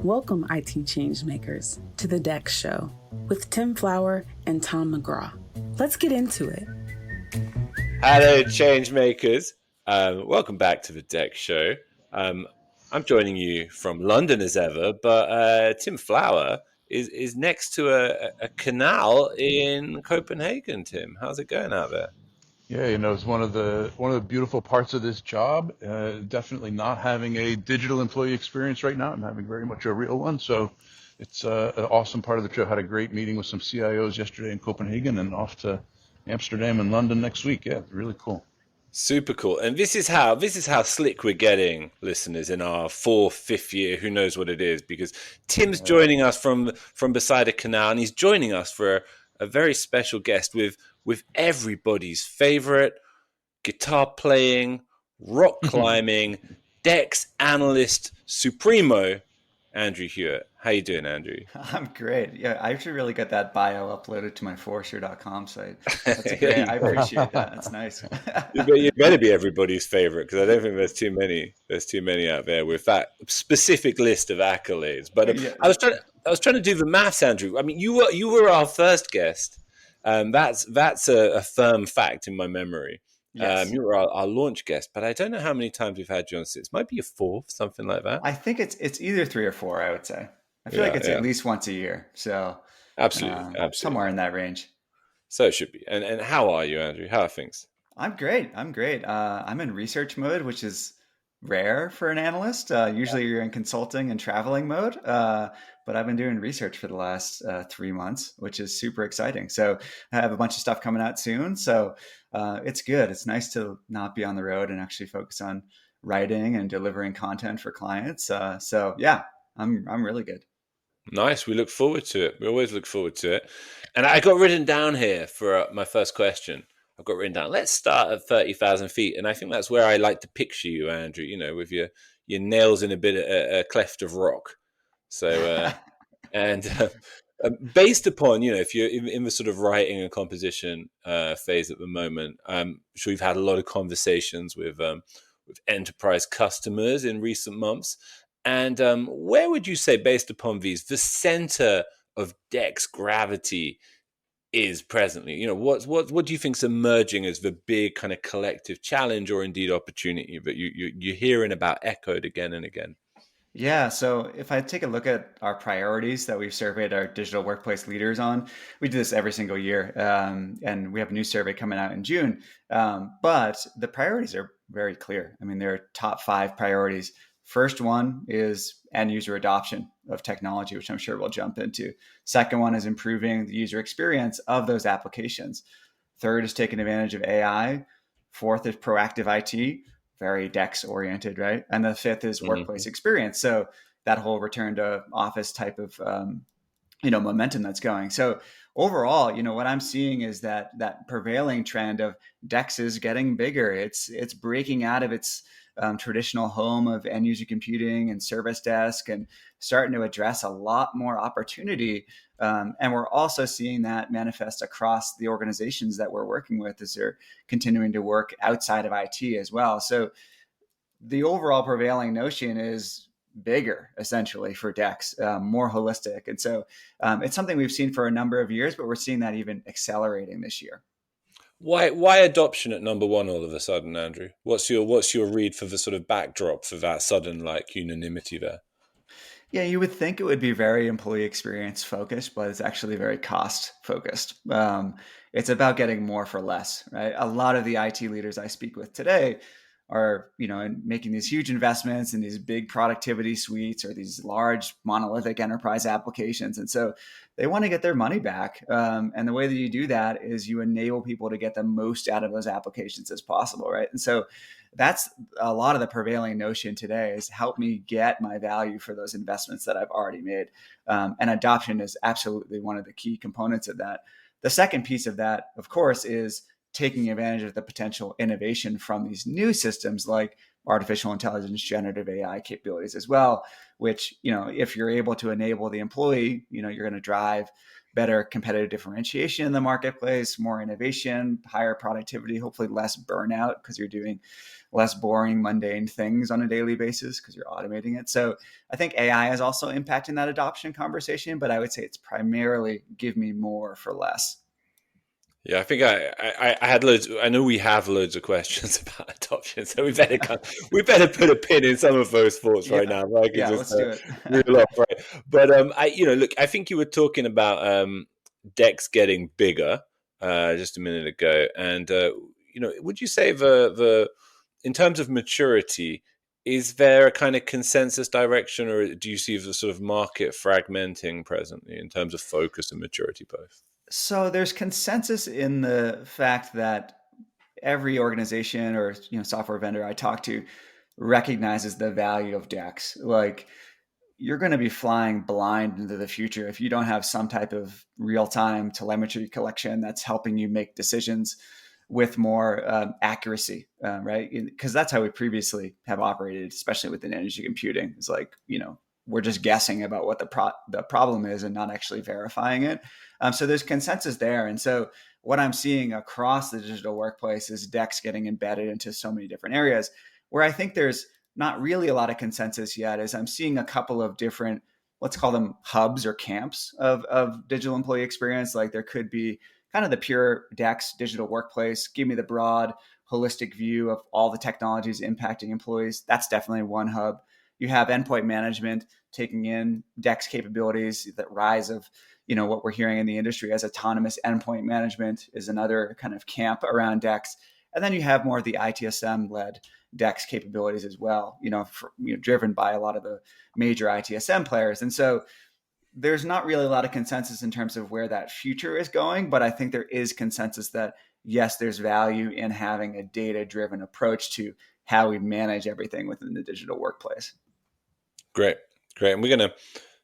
Welcome, IT changemakers, to the DEX Show with Tim Flower and Tom McGraw. Let's get into it. Hello, changemakers. Welcome back to the DEX Show. I'm joining you from London as ever, but Tim Flower is next to a canal in Copenhagen. Tim, how's it going out there? Yeah, it's one of the beautiful parts of this job. Definitely not having a digital employee experience right now. I'm having very much a real one. So it's an awesome part of the trip. Had a great meeting with some CIOs yesterday in Copenhagen and off to Amsterdam and London next week. Yeah, really cool. Super cool. And this is how slick we're getting, listeners, in our fifth year. Who knows what it is? Because Tim's joining us from beside a canal, and he's joining us for a very special guest with everybody's favorite guitar playing, rock climbing, DEX analyst supremo, Andrew Hewitt. How you doing, Andrew? I'm great. Yeah, I actually really got that bio uploaded to my Forrester.com site. That's great. I appreciate that. That's nice. You better be everybody's favorite, because I don't think there's too many. There's too many out there with that specific list of accolades. But Yeah. I was trying to do the maths, Andrew. I mean, you were our first guest. That's a firm fact in my memory. Yes. You were our launch guest, but I don't know how many times we've had you on since. Might be a fourth, something like that. I think it's either 3 or 4, I would say. I feel like it's at least once a year. So absolutely. somewhere in that range. So it should be. And how are you, Andrew? How are things? I'm great. I'm in research mode, which is rare for an analyst. Usually you're in consulting and traveling mode. But I've been doing research for the last 3 months, which is super exciting. So I have a bunch of stuff coming out soon. So it's good. It's nice to not be on the road and actually focus on writing and delivering content for clients. So yeah, I'm really good. Nice. We look forward to it. We always look forward to it. And I got written down here for my first question. I've got written down, let's start at 30,000 feet. And I think that's where I like to picture you, Andrew, with your nails in a cleft of rock. So, based upon, if you're in the sort of writing and composition phase at the moment, I'm sure you've had a lot of conversations with enterprise customers in recent months. And where would you say, based upon these, the center of DEX gravity is presently? What do you think is emerging as the big kind of collective challenge or indeed opportunity that you're hearing about echoed again and again? Yeah, so if I take a look at our priorities that we've surveyed our digital workplace leaders on, we do this every single year, and we have a new survey coming out in June. But the priorities are very clear. I mean, there are top 5 priorities. First one is end user adoption of technology, which I'm sure we'll jump into. Second one is improving the user experience of those applications. Third is taking advantage of AI. Fourth is proactive IT, very DEX oriented, right? And the fifth is workplace experience. So that whole return to office type of momentum that's going. So overall, what I'm seeing is that prevailing trend of DEX is getting bigger. It's breaking out of its traditional home of end user computing and service desk and starting to address a lot more opportunity. And we're also seeing that manifest across the organizations that we're working with as they're continuing to work outside of IT as well. So the overall prevailing notion is bigger, essentially, for DEX, more holistic. And so it's something we've seen for a number of years, but we're seeing that even accelerating this year. Why adoption at number one all of a sudden, Andrew? What's your read for the sort of backdrop for that sudden unanimity there? Yeah, you would think it would be very employee experience focused, but it's actually very cost focused. It's about getting more for less, right? A lot of the IT leaders I speak with today are, making these huge investments in these big productivity suites or these large monolithic enterprise applications. And so they want to get their money back. And the way that you do that is you enable people to get the most out of those applications as possible, right? And so that's a lot of the prevailing notion today is help me get my value for those investments that I've already made. And adoption is absolutely one of the key components of that. The second piece of that, of course, is taking advantage of the potential innovation from these new systems like artificial intelligence, generative AI capabilities as well, which, if you're able to enable the employee, you're going to drive better competitive differentiation in the marketplace, more innovation, higher productivity, hopefully less burnout because you're doing less boring, mundane things on a daily basis because you're automating it. So I think AI is also impacting that adoption conversation, but I would say it's primarily give me more for less. Yeah, I think I had loads. I know we have loads of questions about adoption, so we better put a pin in some of those thoughts right now. Right? Yeah, let's do it. Reel off, right? But look, I think you were talking about DEX getting bigger just a minute ago, and would you say the in terms of maturity, is there a kind of consensus direction, or do you see the sort of market fragmenting presently in terms of focus and maturity both? So there's consensus in the fact that every organization or software vendor I talk to recognizes the value of DEX. Like, you're going to be flying blind into the future if you don't have some type of real-time telemetry collection that's helping you make decisions with more accuracy, right? Because that's how we previously have operated, especially within energy computing. It's like, we're just guessing about what the problem is and not actually verifying it. So there's consensus there. And so what I'm seeing across the digital workplace is DEX getting embedded into so many different areas. Where I think there's not really a lot of consensus yet is I'm seeing a couple of different, let's call them hubs or camps of digital employee experience. Like, there could be kind of the pure DEX digital workplace, give me the broad holistic view of all the technologies impacting employees. That's definitely one hub. You have endpoint management taking in DEX capabilities. That rise of what we're hearing in the industry as autonomous endpoint management is another kind of camp around DEX. And then you have more of the ITSM-led DEX capabilities as well, driven by a lot of the major ITSM players. And so there's not really a lot of consensus in terms of where that future is going, but I think there is consensus that, yes, there's value in having a data-driven approach to how we manage everything within the digital workplace. Great. And we're going to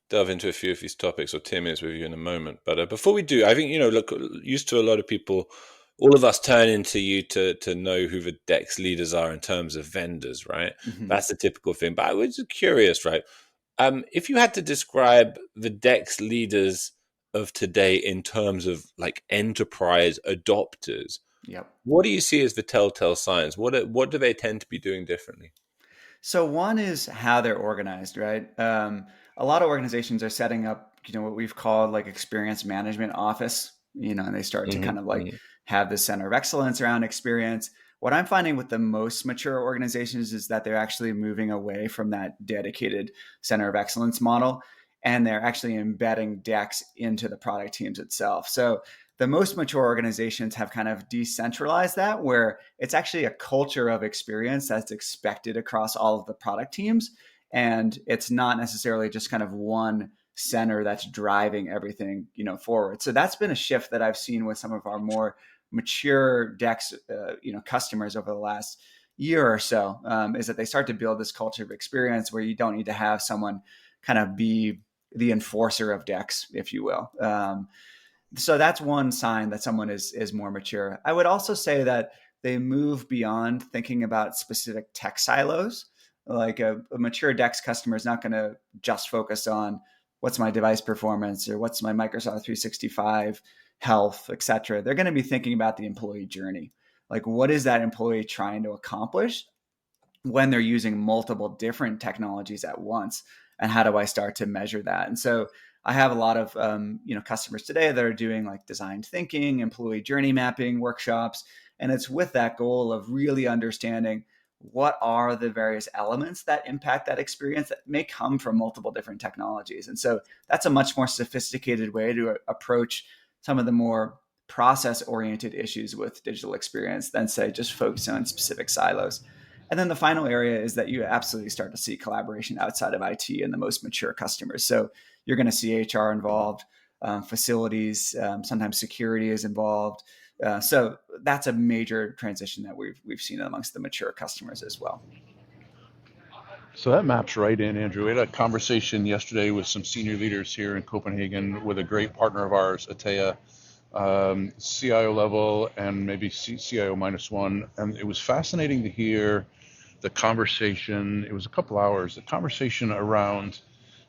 delve into a few of these topics, or Tim is with you in a moment. But before we do, I think, look, used to a lot of people, all of us turn into you to know who the DEX leaders are in terms of vendors, right? Mm-hmm. That's the typical thing. But I was curious, right? If you had to describe the DEX leaders of today in terms of like enterprise adopters, what do you see as the telltale signs? What do they tend to be doing differently? So one is how they're organized, right? A lot of organizations are setting up, what we've called like experience management office, and they start to kind of like have this center of excellence around experience. What I'm finding with the most mature organizations is that they're actually moving away from that dedicated center of excellence model, and they're actually embedding DEX into the product teams itself. So the most mature organizations have kind of decentralized that, where it's actually a culture of experience that's expected across all of the product teams. And it's not necessarily just kind of one center that's driving everything, forward. So that's been a shift that I've seen with some of our more mature DEX, customers over the last year or so, is that they start to build this culture of experience where you don't need to have someone kind of be the enforcer of DEX, if you will. So that's one sign that someone is more mature. I would also say that they move beyond thinking about specific tech silos. Like a mature DEX customer is not going to just focus on what's my device performance or what's my Microsoft 365 health, et cetera. They're going to be thinking about the employee journey. Like, what is that employee trying to accomplish when they're using multiple different technologies at once? And how do I start to measure that? And so I have a lot of customers today that are doing like design thinking, employee journey mapping workshops. And it's with that goal of really understanding what are the various elements that impact that experience that may come from multiple different technologies. And so that's a much more sophisticated way to approach some of the more process-oriented issues with digital experience than, say, just focus on specific silos. And then the final area is that you absolutely start to see collaboration outside of IT in the most mature customers. So you're going to see HR involved, facilities, sometimes security is involved. So that's a major transition that we've seen amongst the mature customers as well. So that maps right in, Andrew. We had a conversation yesterday with some senior leaders here in Copenhagen with a great partner of ours, Atea, CIO level and maybe CIO -1. And it was fascinating to hear the conversation, it was a couple hours, the conversation around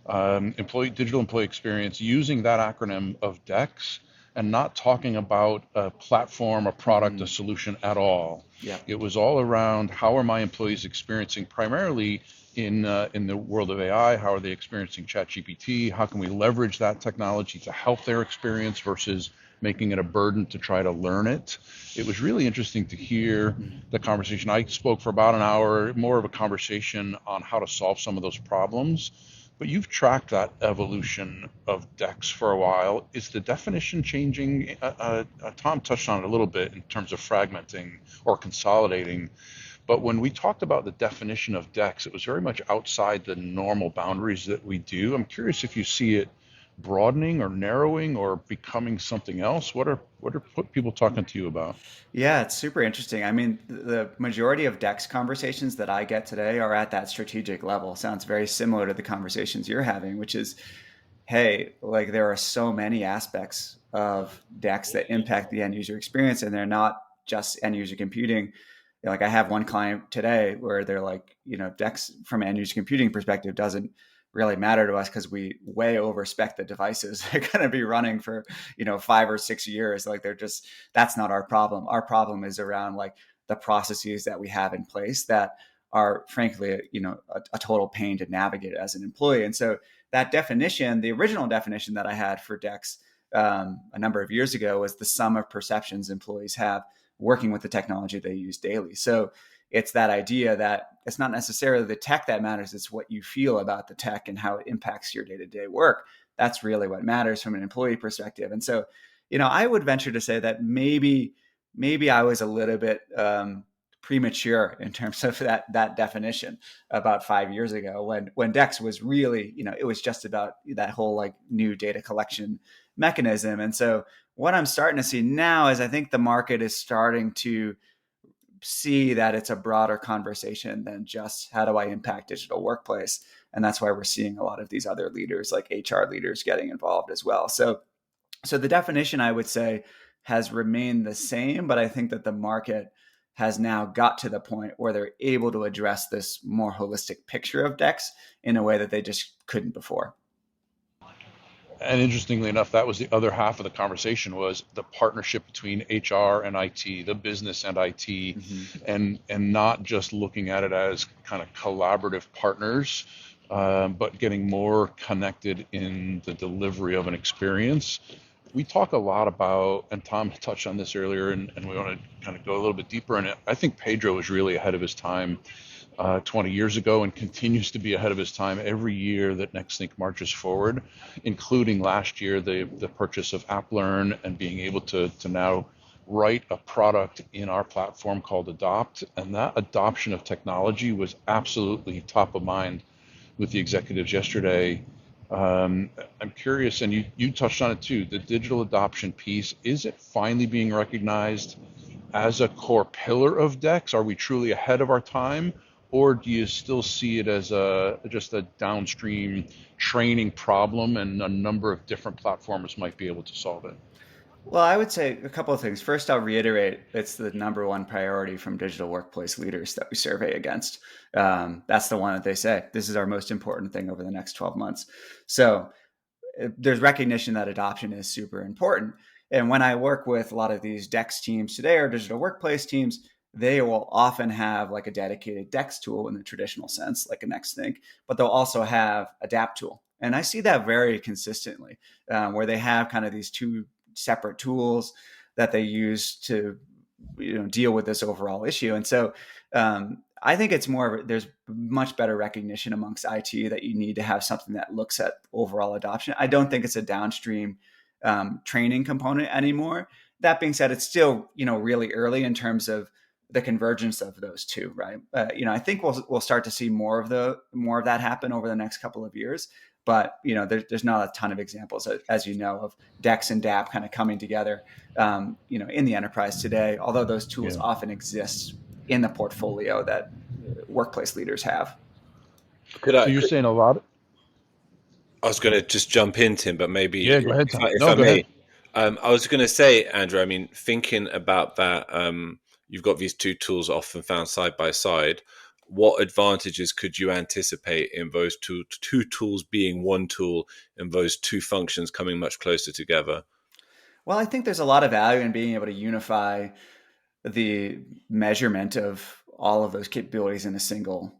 digital employee experience, using that acronym of DEX and not talking about a platform, a product, a solution at all. Yeah. It was all around how are my employees experiencing, primarily in the world of AI, how are they experiencing ChatGPT? How can we leverage that technology to help their experience versus making it a burden to try to learn it? It was really interesting to hear the conversation. I spoke for about an hour, more of a conversation on how to solve some of those problems. But you've tracked that evolution of DEX for a while. Is the definition changing? Tom touched on it a little bit in terms of fragmenting or consolidating. But when we talked about the definition of DEX, it was very much outside the normal boundaries that we do. I'm curious if you see it broadening or narrowing or becoming something else. What are people talking to you about? Yeah, it's super interesting. I mean, the majority of DEX conversations that I get today are at that strategic level. Sounds very similar to the conversations you're having, which is, hey, like there are so many aspects of DEX that impact the end user experience, and they're not just end user computing. Like I have one client today where they're like, DEX from an end user computing perspective doesn't really matter to us because we way overspec the devices. They're going to be running for 5 or 6 years. Like that's not our problem. Our problem is around like the processes that we have in place that are frankly a total pain to navigate as an employee. And so that definition, the original definition that I had for DEX a number of years ago, was the sum of perceptions employees have working with the technology they use daily. So it's that idea that it's not necessarily the tech that matters, it's what you feel about the tech and how it impacts your day-to-day work. That's really what matters from an employee perspective. And so, I would venture to say that maybe I was a little bit premature in terms of that definition about 5 years ago when DEX was really, it was just about that whole like new data collection mechanism. And so what I'm starting to see now is I think the market is starting to see that it's a broader conversation than just how do I impact digital workplace. And that's why we're seeing a lot of these other leaders like HR leaders getting involved as well. So the definition, I would say, has remained the same, but I think that the market has now got to the point where they're able to address this more holistic picture of DEX in a way that they just couldn't before. And interestingly enough, that was the other half of the conversation, was the partnership between HR and IT, the business and IT, and not just looking at it as kind of collaborative partners, but getting more connected in the delivery of an experience. We talk a lot about, and Tom touched on this earlier, and we want to kind of go a little bit deeper in it. I think Pedro was really ahead of his time 20 years ago and continues to be ahead of his time every year that NextThink marches forward, including last year, the purchase of AppLearn and being able to now write a product in our platform called Adopt. And that adoption of technology was absolutely top of mind with the executives yesterday. I'm curious, and you touched on it too, the digital adoption piece, is it finally being recognized as a core pillar of DEX? Are we truly ahead of our time? Or do you still see it as just a downstream training problem and a number of different platforms might be able to solve it? Well, I would say a couple of things. First, I'll reiterate it's the number one priority from digital workplace leaders that we survey against. That's the one that they say, this is our most important thing over the next 12 months. So there's recognition that adoption is super important. And when I work with a lot of these DEX teams today or digital workplace teams, they will often have like a dedicated DEX tool in the traditional sense, like a NextThink, but they'll also have a DAP tool. And I see that very consistently, where they have kind of these two separate tools that they use to deal with this overall issue. And so I think it's there's much better recognition amongst IT that you need to have something that looks at overall adoption. I don't think it's a downstream training component anymore. That being said, it's still really early in terms of the convergence of those two, right? I think we'll start to see more of that happen over the next couple of years. But there's not a ton of examples, as you know, of DEX and DAP kind of coming together, in the enterprise today. Although those tools often exist in the portfolio that workplace leaders have. You're saying a lot. I was going to just jump in, Tim, but maybe go ahead, Tom. if I may. I was going to say, Andrew, I mean, thinking about that, you've got these two tools often found side by side. what advantages could you anticipate in those two tools being one tool and those two functions coming much closer together? Well, I think there's a lot of value in being able to unify the measurement of all of those capabilities in a single,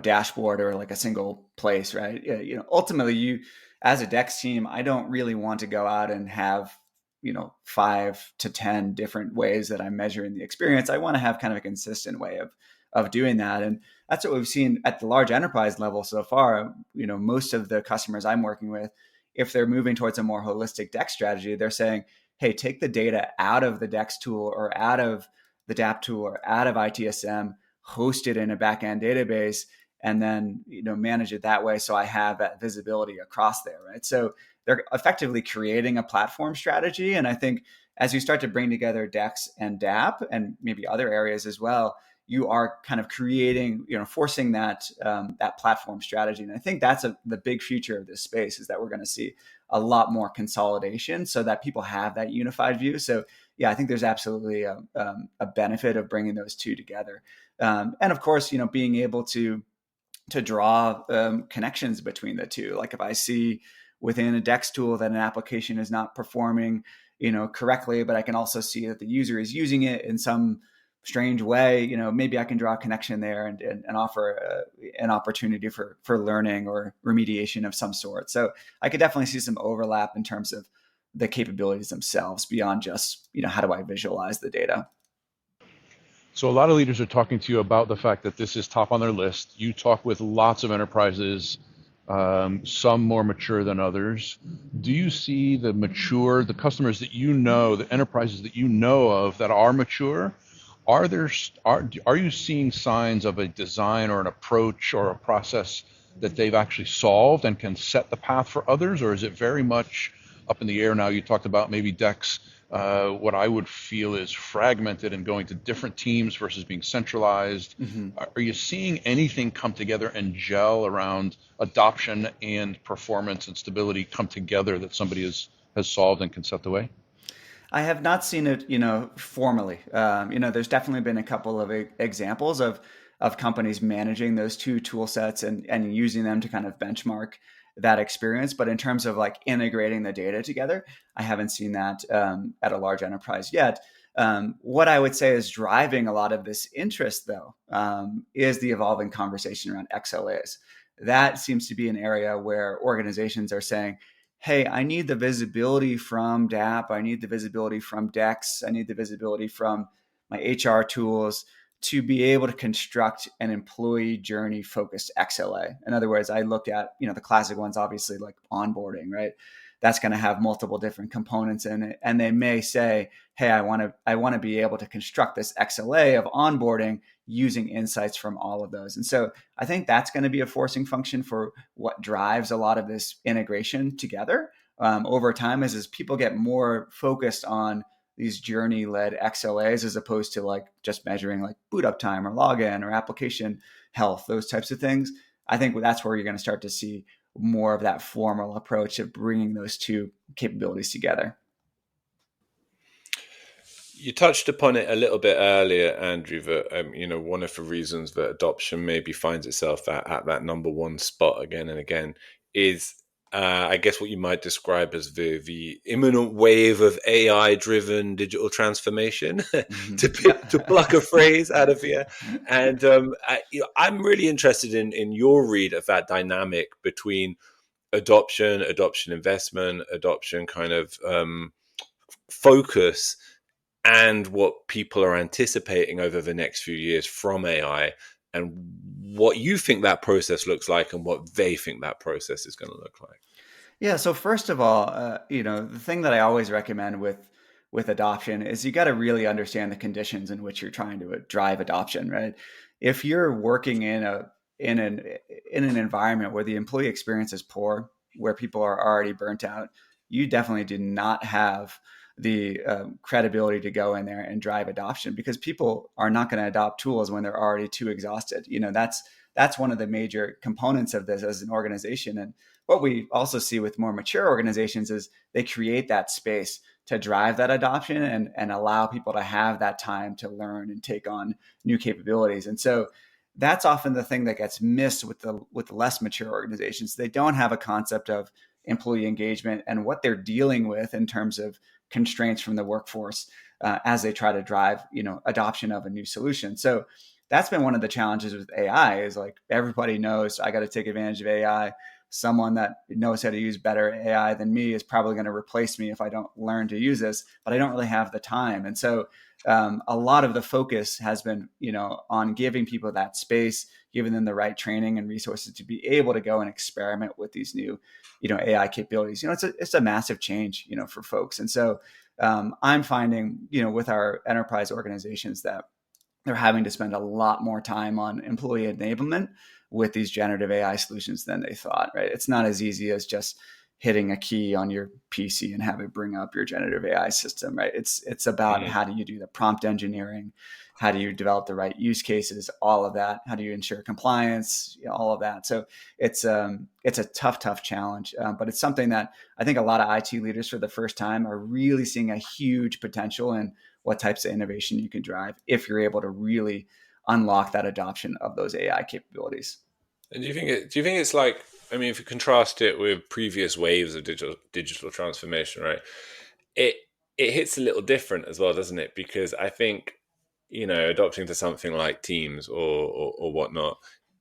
dashboard or like a single place, right? Ultimately, you as a DEX team, I don't really want to go out and have 5 to 10 different ways that I'm measuring the experience. I want to have kind of a consistent way of doing that, and that's what we've seen at the large enterprise level so far. Most of the customers I'm working with, if they're moving towards a more holistic DEX strategy, they're saying, hey, take the data out of the DEX tool or out of the DAP tool or out of ITSM, host it in a backend database, and then manage it that way. So I have that visibility across there, right? So they're effectively creating a platform strategy. And I think as you start to bring together DEX and DAP and maybe other areas as well, you are kind of creating, forcing that that platform strategy. And I think that's the big future of this space, is that we're going to see a lot more consolidation so that people have that unified view. So yeah, I think there's absolutely a benefit of bringing those two together. And of course, being able to draw connections between the two. Like if I see within a DEX tool that an application is not performing, correctly, but I can also see that the user is using it in some strange way, maybe I can draw a connection there and offer an opportunity for learning or remediation of some sort. So I could definitely see some overlap in terms of the capabilities themselves beyond just, how do I visualize the data? So a lot of leaders are talking to you about the fact that this is top on their list. You talk with lots of enterprises, some more mature than others. Do you see the customers that the enterprises that you know of that are mature? Are you seeing signs of a design or an approach or a process that they've actually solved and can set the path for others, or is it very much up in the air now? You talked about maybe DEX, what I would feel is fragmented and going to different teams versus being centralized. Mm-hmm. Are you seeing anything come together and gel around adoption and performance and stability come together that somebody has solved and can set the way? I have not seen it, formally. There's definitely been a couple of examples of companies managing those two tool sets and using them to kind of benchmark that experience. But in terms of like integrating the data together, I haven't seen that at a large enterprise yet. What I would say is driving a lot of this interest, though, is the evolving conversation around XLAs. That seems to be an area where organizations are saying, hey, I need the visibility from DAP. I need the visibility from DEX. I need the visibility from my HR tools to be able to construct an employee journey focused XLA. In other words, I look at, the classic ones, obviously like onboarding, right? That's going to have multiple different components in it. And they may say, hey, I want to be able to construct this XLA of onboarding using insights from all of those. And so I think that's going to be a forcing function for what drives a lot of this integration together over time as people get more focused on these journey-led XLAs as opposed to like just measuring like boot up time or login or application health, those types of things. I think that's where you're going to start to see more of that formal approach of bringing those two capabilities together. You touched upon it a little bit earlier, Andrew, that one of the reasons that adoption maybe finds itself at that number one spot again and again is, I guess, what you might describe as the imminent wave of AI-driven digital transformation, to pluck a phrase out of here. And I'm really interested in your read of that dynamic between adoption investment, adoption kind of focus, and what people are anticipating over the next few years from AI, and what you think that process looks like and what they think that process is going to look like. Yeah. So first of all, the thing that I always recommend with adoption is you got to really understand the conditions in which you're trying to drive adoption, right? If you're working in an environment where the employee experience is poor, where people are already burnt out, you definitely do not have the credibility to go in there and drive adoption, because people are not going to adopt tools when they're already too exhausted. That's one of the major components of this as an organization. And what we also see with more mature organizations is they create that space to drive that adoption and allow people to have that time to learn and take on new capabilities. And so that's often the thing that gets missed with the less mature organizations. They don't have a concept of employee engagement and what they're dealing with in terms of constraints from the workforce as they try to drive, adoption of a new solution. So that's been one of the challenges with AI is like everybody knows I got to take advantage of AI. Someone that knows how to use better AI than me is probably going to replace me if I don't learn to use this, but I don't really have the time. And so a lot of the focus has been, on giving people that space, giving them the right training and resources to be able to go and experiment with these new, AI capabilities. It's a massive change, for folks. And so I'm finding, with our enterprise organizations that they're having to spend a lot more time on employee enablement with these generative AI solutions than they thought, right? It's not as easy as just hitting a key on your PC and have it bring up your generative AI system, right? It's about how do you do the prompt engineering? How do you develop the right use cases? All of that. How do you ensure compliance? All of that. So it's a tough challenge, but it's something that I think a lot of IT leaders for the first time are really seeing a huge potential in what types of innovation you can drive if you're able to really unlock that adoption of those AI capabilities. And do you think it's like, I mean, if you contrast it with previous waves of digital transformation, right? It hits a little different as well, doesn't it? Because I think, adopting to something like Teams or whatnot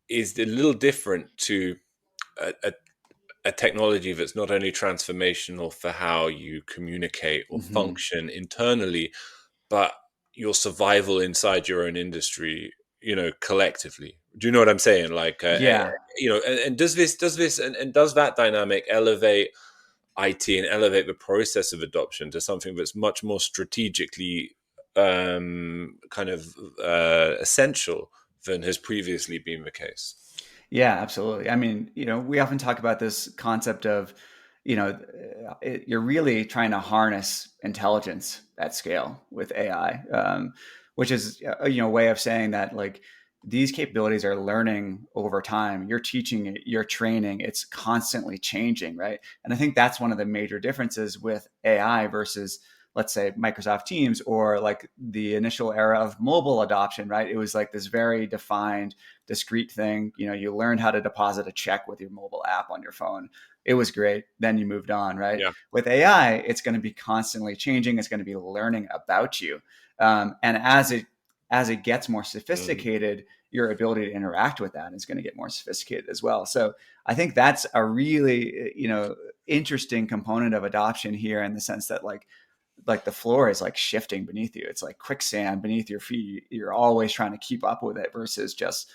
is a little different to a technology that's not only transformational for how you communicate or function internally, but your survival inside your own industry, collectively. Do you know what I'm saying? Like, and does that dynamic elevate IT and elevate the process of adoption to something that's much more strategically essential than has previously been the case? Yeah, absolutely. I mean, we often talk about this concept of, you're really trying to harness intelligence at scale with AI, which is a way of saying that like these capabilities are learning over time. You're teaching it, you're training, it's constantly changing, right? And I think that's one of the major differences with AI versus, let's say, Microsoft Teams or like the initial era of mobile adoption, right? It was like this very defined, discrete thing. You learned how to deposit a check with your mobile app on your phone. It was great. Then you moved on, right? Yeah. With AI, it's going to be constantly changing. It's going to be learning about you. And as it gets more sophisticated, your ability to interact with that is going to get more sophisticated as well. So I think that's a really, interesting component of adoption here in the sense that like the floor is like shifting beneath you. It's like quicksand beneath your feet. You're always trying to keep up with it versus just,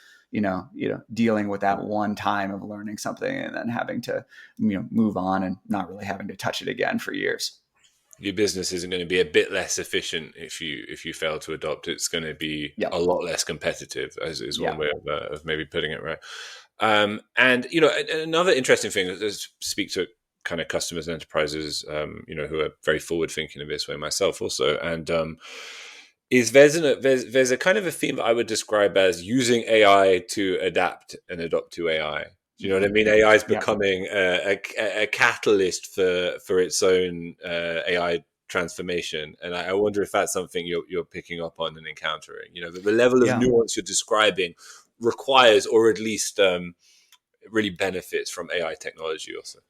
dealing with that one time of learning something and then having to, move on and not really having to touch it again for years. Your business isn't going to be a bit less efficient if you fail to adopt. It's going to be a lot less competitive, as is one way of maybe putting it, right? And another interesting thing is speak to kind of customers and enterprises, who are very forward thinking in this way. Myself also, and is there's a kind of a theme that I would describe as using AI to adapt and adopt to AI. Do you know what I mean? AI is becoming a catalyst for its own AI transformation, and I wonder if that's something you're picking up on and encountering. The level of nuance you're describing requires, or at least really benefits from AI technology also.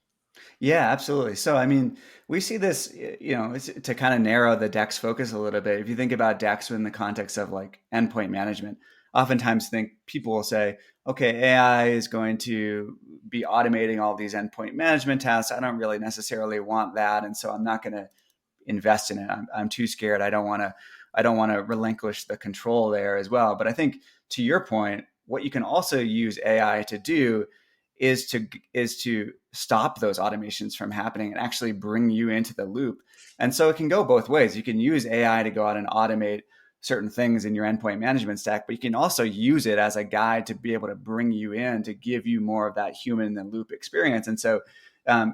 Yeah, absolutely. So, I mean, we see this, to kind of narrow the DEX focus a little bit. If you think about DEX in the context of like endpoint management, oftentimes people will say, okay, AI is going to be automating all these endpoint management tasks. I don't really necessarily want that. And so I'm not going to invest in it. I'm too scared. I don't want to relinquish the control there as well. But I think to your point, what you can also use AI to do is to stop those automations from happening and actually bring you into the loop. And so it can go both ways. You can use AI to go out and automate certain things in your endpoint management stack, but you can also use it as a guide to be able to bring you in to give you more of that human in the loop experience. And so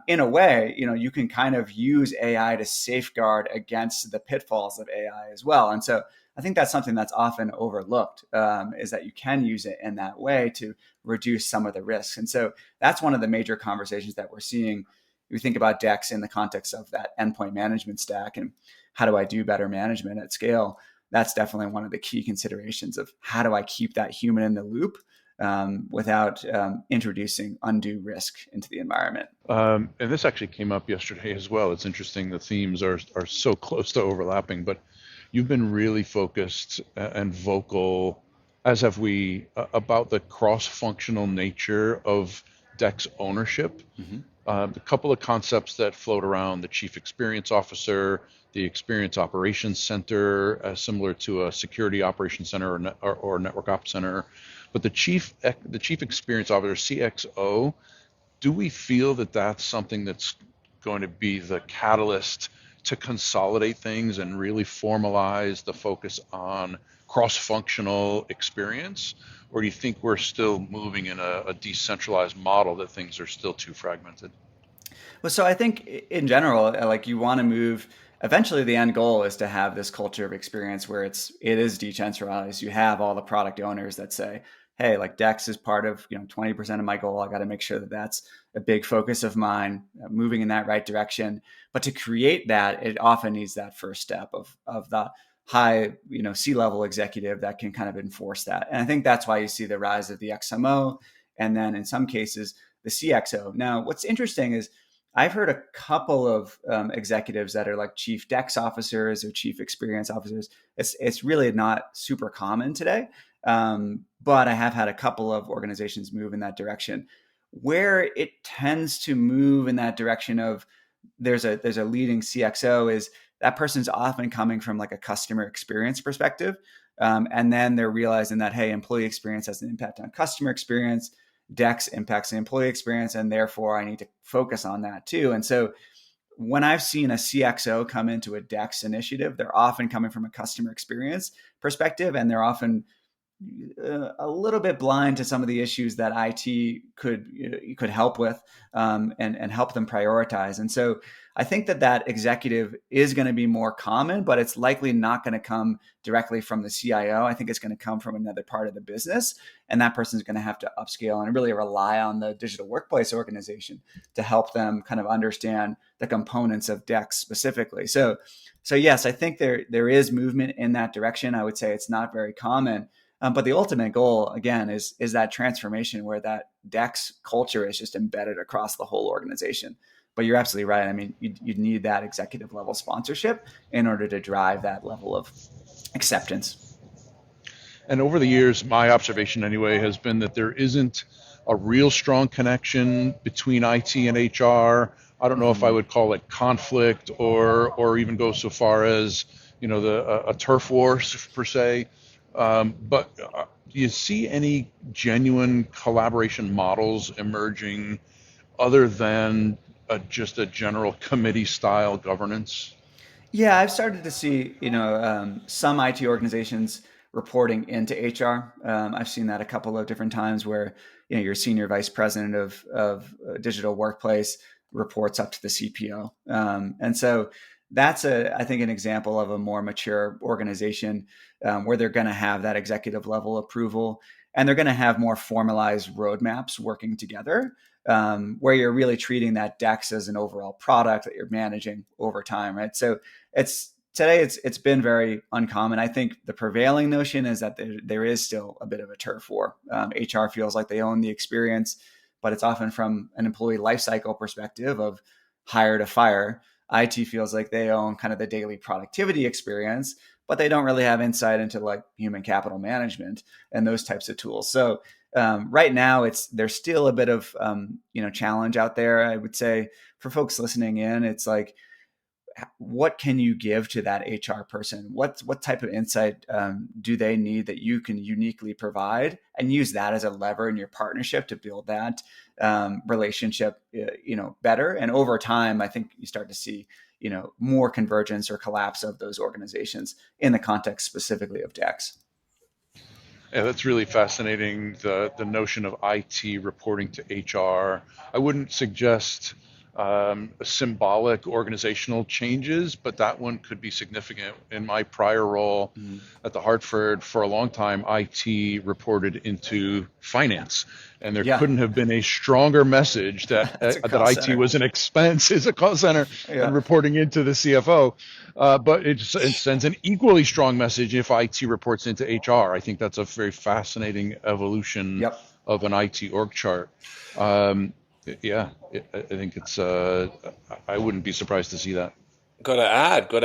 in a way, you can kind of use AI to safeguard against the pitfalls of AI as well. And so I think that's something that's often overlooked, is that you can use it in that way to reduce some of the risks. And so that's one of the major conversations that we're seeing. We think about DEX in the context of that endpoint management stack and how do I do better management at scale? that's definitely one of the key considerations of how do I keep that human in the loop without introducing undue risk into the environment. And this actually came up yesterday as well. It's interesting, the themes are so close to overlapping, but you've been really focused and vocal, as have we, about the cross-functional nature of DEX ownership. Mm-hmm. A couple of concepts that float around: the chief experience officer, the experience operations center, similar to a security operations center or network ops center. But the chief experience officer, CXO, do we feel that that's something that's going to be the catalyst to consolidate things and really formalize the focus on cross-functional experience? Or do you think we're still moving in a decentralized model, that things are still too fragmented? Well, so I think in general, like you want to move. Eventually, the end goal is to have this culture of experience where it is decentralized. You have all the product owners that say, "Hey, like DEX is part of 20% of my goal. I got to make sure that that's a big focus of mine, moving in that right direction." But to create that, it often needs that first step of the high C-level executive that can kind of enforce that. And I think that's why you see the rise of the XMO, and then in some cases the CXO. Now, what's interesting is I've heard a couple of executives that are like chief DEX officers or chief experience officers. It's really not super common today, but I have had a couple of organizations move in that direction. Where it tends to move in that direction of there's a leading CXO is that person's often coming from like a customer experience perspective, and then they're realizing that, hey, employee experience has an impact on customer experience. DEX impacts the employee experience, and therefore I need to focus on that too. And so when I've seen a CXO come into a DEX initiative, they're often coming from a customer experience perspective, and they're often a little bit blind to some of the issues that IT could help with, and help them prioritize. And so I think that executive is going to be more common, but it's likely not going to come directly from the CIO. I think it's going to come from another part of the business, and that person is going to have to upscale and really rely on the digital workplace organization to help them kind of understand the components of DEX specifically. So yes, I think there is movement in that direction. I would say it's not very common. But the ultimate goal, again, is that transformation where that DEX culture is just embedded across the whole organization. But you're absolutely right. I mean, you need that executive level sponsorship in order to drive that level of acceptance. And over the years, my observation anyway has been that there isn't a real strong connection between IT and HR. I don't know if I would call it conflict or even go so far as a turf war per se. But do you see any genuine collaboration models emerging other than just a general committee style governance? Yeah, I've started to see, some IT organizations reporting into HR. I've seen that a couple of different times where, your senior vice president of digital workplace reports up to the CPO. And so that's I think an example of a more mature organization where they're going to have that executive level approval, and they're going to have more formalized roadmaps working together, where you're really treating that DEX as an overall product that you're managing over time, right? So it's been very uncommon. I think the prevailing notion is that there is still a bit of a turf war. HR feels like they own the experience, but it's often from an employee lifecycle perspective of hire to fire. IT feels like they own kind of the daily productivity experience, but they don't really have insight into like human capital management and those types of tools. So right now, there's still a bit of challenge out there. I would say for folks listening in, it's like, what can you give to that HR person? What type of insight do they need that you can uniquely provide, and use that as a lever in your partnership to build that relationship, better. And over time, I think you start to see, more convergence or collapse of those organizations in the context specifically of DEX. Yeah, that's really fascinating. The notion of IT reporting to HR. I wouldn't suggest symbolic organizational changes, but that one could be significant. In my prior role at the Hartford, for a long time, IT reported into finance, and there Yeah, couldn't have been a stronger message that that's a that cost IT center. was an expense, is a cost center, Yeah. and reporting into the CFO. But it sends an equally strong message if IT reports into HR. I think that's a very fascinating evolution Yep. of an IT org chart. Um, yeah, I think it's. I wouldn't be surprised to see that. Got to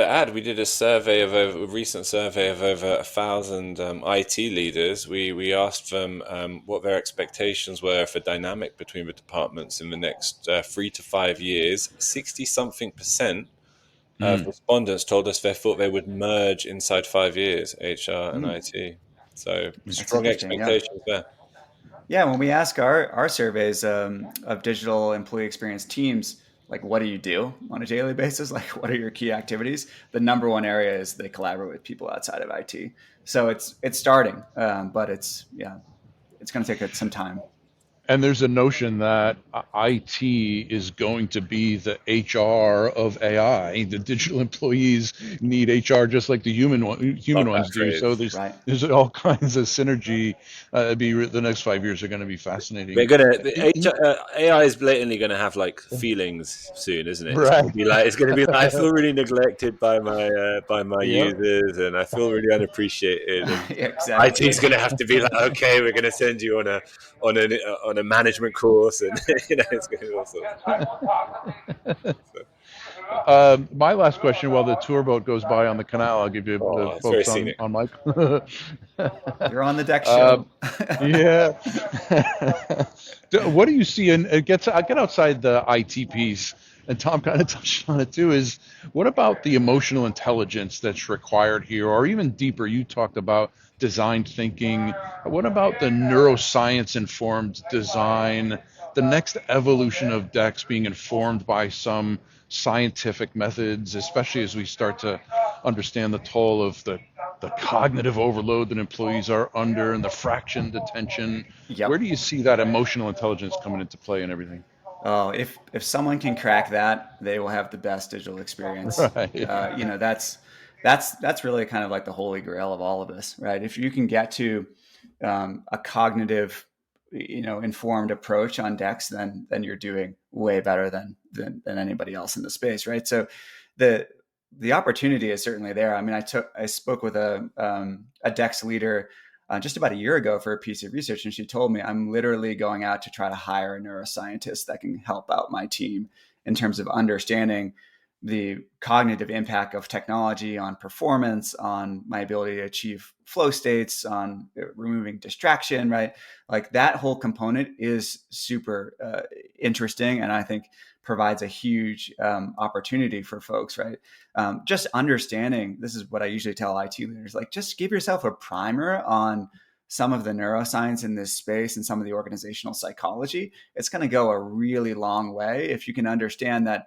add. We did a recent survey of over 1,000 IT leaders. We asked them what their expectations were for dynamic between the departments in the next 3 to 5 years. 60-something% of Mm. respondents told us they thought they would merge inside 5 years, HR and Mm, IT. So that's strong interesting. Yeah. expectations there. Yeah, when we ask our surveys of digital employee experience teams, like what do you do on a daily basis? Like what are your key activities? The number one area is they collaborate with people outside of IT. So it's starting, but it's going to take some time. And there's a notion that IT is going to be the HR of AI. The digital employees need HR just like the Love human that ones do. So phrase. Right. there's all kinds of synergy. The next 5 years are going to be They're fascinating. gonna AI is blatantly gonna have like feelings soon, isn't it? Right. It's gonna be like I feel really neglected by my Yep. users, and I feel really unappreciated. And Yeah, exactly. IT's gonna have to be like, okay, we're gonna send you on a management course, and it's gonna be all sorts. So, My last question, while the tour boat goes by on the canal, I'll give you the it's very folks on scenic. my. You're on the DEX um, show. yeah. What do you see? And I get outside the IT piece, and Tom kind of touched on it too. Is what about the emotional intelligence that's required here, or even deeper? You talked about design thinking. What about the neuroscience informed design? The next evolution of DEX being informed by some scientific methods, especially as we start to understand the toll of the cognitive overload that employees are under and the fractioned attention. Where Yep. do you see that emotional intelligence coming into play and everything? Oh, if someone can crack that, they will have the best digital experience. Right. That's really kind of like the holy grail of all of this, right? If you can get to a cognitive, informed approach on DEX, then you're doing way better than anybody else in the space, right? So the the opportunity is certainly there. I mean, I spoke with a DEX leader just about a year ago for a piece of research, and she told me I'm literally going out to try to hire a neuroscientist that can help out my team in terms of understanding the cognitive impact of technology on performance, on my ability to achieve flow states, on removing distraction, right? Like that whole component is super interesting, and I think provides a huge opportunity for folks, right? Just understanding, this is what I usually tell IT leaders, like just give yourself a primer on some of the neuroscience in this space and some of the organizational psychology. It's going to go a really long way if you can understand that,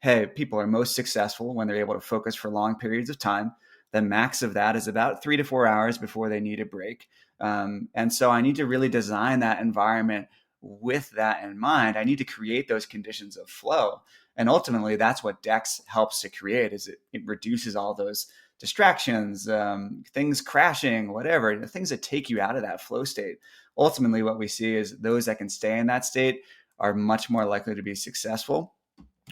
hey, people are most successful when they're able to focus for long periods of time. The max of that is about 3 to 4 hours before they need a break. And so I need to really design that environment with that in mind. I need to create those conditions of flow. And ultimately, that's what DEX helps to create. Is it reduces all those distractions, things crashing, whatever, the things that take you out of that flow state. Ultimately, what we see is those that can stay in that state are much more likely to be successful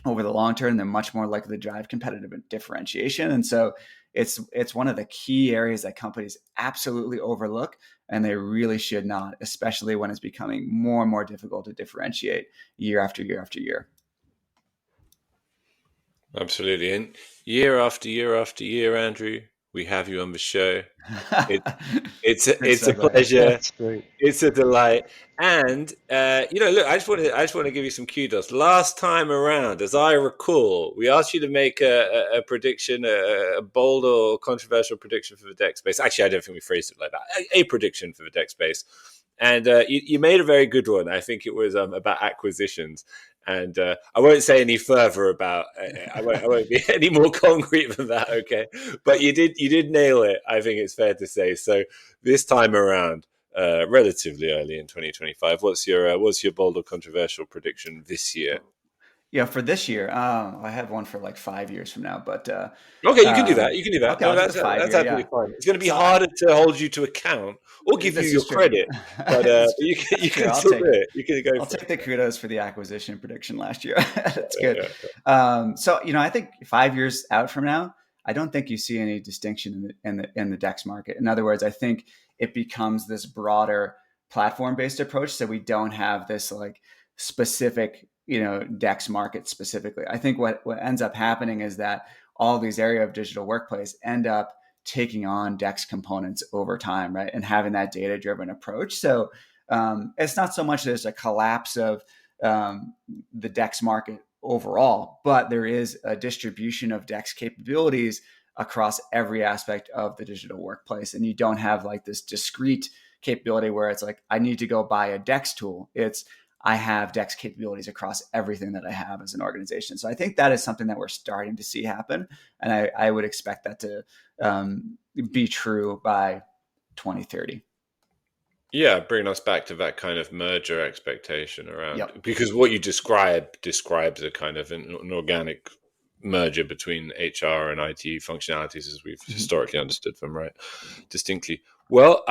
over the long term. They're much more likely to drive competitive differentiation. And so it's one of the key areas that companies absolutely overlook, and they really should not, especially when it's becoming more and more difficult to differentiate year after year after year. Absolutely. And year after year after year, Andrew, we have you on the show. It, Good it's a segue. pleasure. That's great. It's a delight. And look, I just want to give you some kudos. Last time around, as I recall, we asked you to make a prediction, a bold or controversial prediction for the DEX space. Actually, I don't think we phrased it like that. A prediction for the DEX space. And you made a very good one. I think it was about acquisitions. And I won't say any further about. I won't be any more concrete than that. Okay, but you did nail it. I think it's fair to say. So this time around, relatively early in 2025, what's your bold or controversial prediction this year? For this year, I have one for like 5 years from now, but okay, you can do that. You can do that. Okay, No, I'll do that's the 5 year. absolutely fine. It's going to be harder to hold you to account or give you This your is true. credit, but you can still do it. You can go. I'll take the kudos for the acquisition prediction last year. That's good. Yeah. So I think 5 years out from now, I don't think you see any distinction in the DEX market. In other words, I think it becomes this broader platform-based approach. So we don't have this like specific, DEX market specifically. I think what ends up happening is that all these areas of digital workplace end up taking on DEX components over time, right? And having that data-driven approach. So it's not so much there's a collapse of the DEX market overall, but there is a distribution of DEX capabilities across every aspect of the digital workplace. And you don't have like this discrete capability where it's like, I need to go buy a DEX tool. It's, I have DEX capabilities across everything that I have as an organization. So I think that is something that we're starting to see happen. And I would expect that to be true by 2030. Yeah, bringing us back to that kind of merger expectation around, because what you describes a kind of an organic merger between HR and IT functionalities as we've historically understood them, right? Distinctly. Well,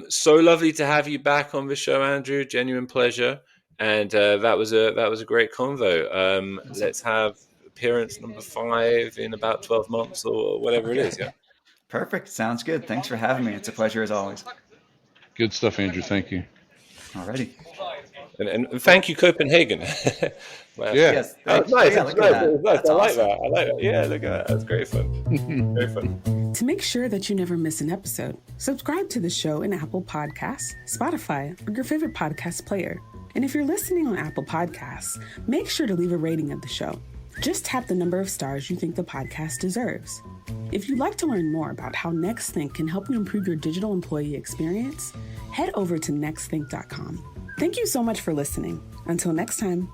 so lovely to have you back on the show, Andrew. Genuine pleasure. And that was a great convo. Awesome. Let's have appearance number 5 in about 12 months or whatever it is. Yeah. Perfect. Sounds good. Thanks for having me. It's a pleasure as always. Good stuff, Andrew. Thank you. Alrighty. And thank you, Copenhagen. Yes. Nice. Nice. I like that. Yeah, look at that. That's great fun. Very fun. To make sure that you never miss an episode, subscribe to the show in Apple Podcasts, Spotify, or your favorite podcast player. And if you're listening on Apple Podcasts, make sure to leave a rating of the show. Just tap the number of stars you think the podcast deserves. If you'd like to learn more about how NextThink can help you improve your digital employee experience, head over to nextthink.com. Thank you so much for listening. Until next time.